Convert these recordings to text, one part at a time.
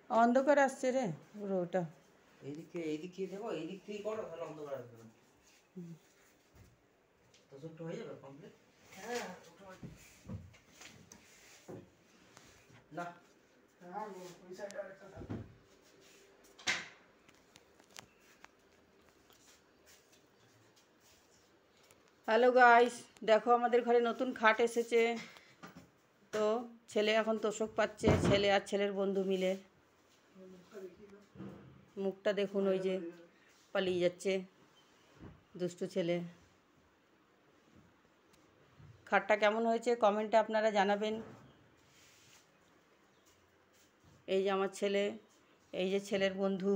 অন্ধকার আসছে রে পুরো ওটা। এইদিকে দেবো, এইদিক থেকে করো, তাহলে অন্ধকার আসবে না। তো সবটা হয়ে যাবে কমপ্লিট। হ্যাঁ না, হ্যাঁ ওই সাইডে আরেকটা থাকবে। হ্যালো গাইস, দেখো আমাদের ঘরে নতুন খাট এসেছে। তো ছেলে এখন তোষক পাচ্ছে, ছেলে আর ছেলের বন্ধু মিলে। মুখটা দেখুন, ওই যে পালিয়ে যাচ্ছে দুষ্টু ছেলে। খাটটা কেমন হয়েছে কমেন্টে আপনারা জানাবেন। এই যে আমার ছেলে, এই যে ছেলের বন্ধু।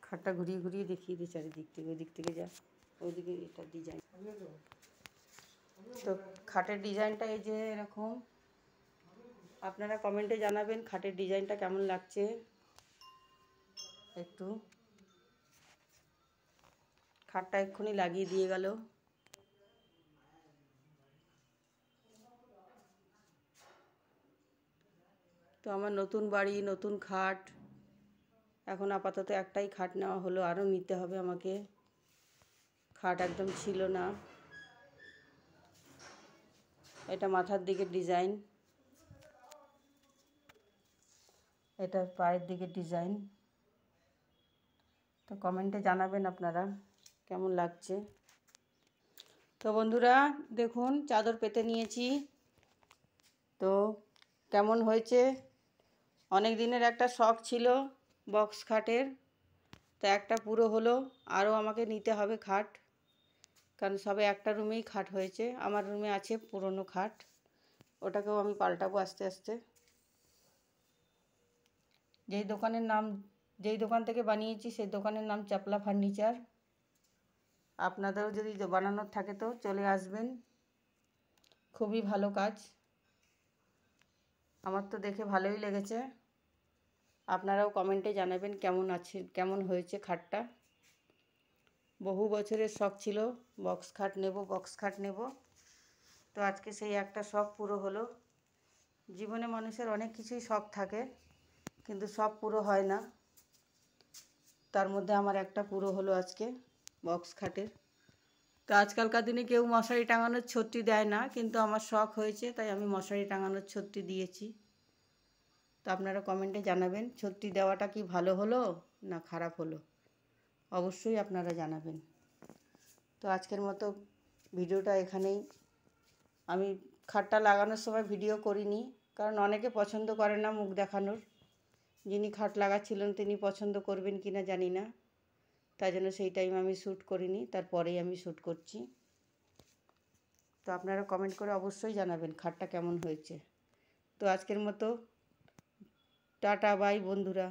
খাটটা ঘুরিয়ে ঘুরিয়ে দেখিয়ে দিই চারিদিক থেকে, ওই দিক থেকে যা, ওইদিকে এটা ডিজাইন। তো খাটের ডিজাইনটা এই যে এরকম। আপনারা কমেন্টে জানাবেন খাটের ডিজাইনটা কেমন লাগছে। একটু খাটটা এক্ষুনি লাগিয়ে দিয়ে গেল। তো আমার নতুন বাড়ি, নতুন খাট। এখন আপাতত একটাই খাট নেওয়া হলো, আরও নিতে হবে আমাকে। খাট একদম ছিল না। এটা মাথার দিকের ডিজাইন, এটা পায়ের দিকের ডিজাইন। তো কমেন্টে জানাবেন আপনারা কেমন লাগছে। তো বন্ধুরা দেখুন, চাদর পেতে নিয়েছি। তো কেমন হয়েছে? অনেক দিনের একটা শখ ছিল বক্স খাটের, তো একটা পুরো হলো। আরও আমাকে নিতে হবে খাট, কারণ সবে একটা রুমেই খাট হয়েছে। আমার রুমে আছে পুরনো খাট, ওটাকেও আমি পাল্টাবো আস্তে আস্তে। যেই দোকান থেকে বানিয়েছি সেই দোকানের নাম চাপলা ফার্নিচার। আপনাদেরও যদি বানানোর থাকে তো চলে আসবেন, খুবই ভালো কাজ। আমার তো দেখে ভালোই লেগেছে। আপনারাও কমেন্টে জানাবেন কেমন আছে, কেমন হয়েছে খাটটা। বহু বছরের শখ ছিল বক্স খাট নেব, বক্স খাট নেব। তো আজকে সেই একটা শখ পুরো হলো। জীবনে মানুষের অনেক কিছুই শখ থাকে, কিন্তু সব পুরো হয় না। তার মধ্যে আমার একটা পুরো হলো আজকে, বক্স খাটের। তো আজকালকার দিনে কেউ মশারি টাঙানোর ছত্রি দেয় না, কিন্তু আমার শখ হয়েছে তাই আমি মশারি টাঙানোর ছত্রি দিয়েছি। তো আপনারা কমেন্টে জানাবেন ছত্রি দেওয়াটা কি ভালো হলো না খারাপ হলো, অবশ্যই আপনারা জানাবেন। তো আজকের মতো ভিডিওটা এখানেই। আমি খাটটা লাগানোর সময় ভিডিও করিনি, কারণ অনেকে পছন্দ করে না মুখ দেখানোর। যিনি খাট লাগাচ্ছিলেন তিনি পছন্দ করবেন কি না জানি না, তাই জন্য সেই টাইম আমি শ্যুট করিনি, তারপরেই আমি শ্যুট করছি। তো আপনারা কমেন্ট করে অবশ্যই জানাবেন খাটটা কেমন হয়েছে। তো আজকের মতো টাটা বাই বন্ধুরা।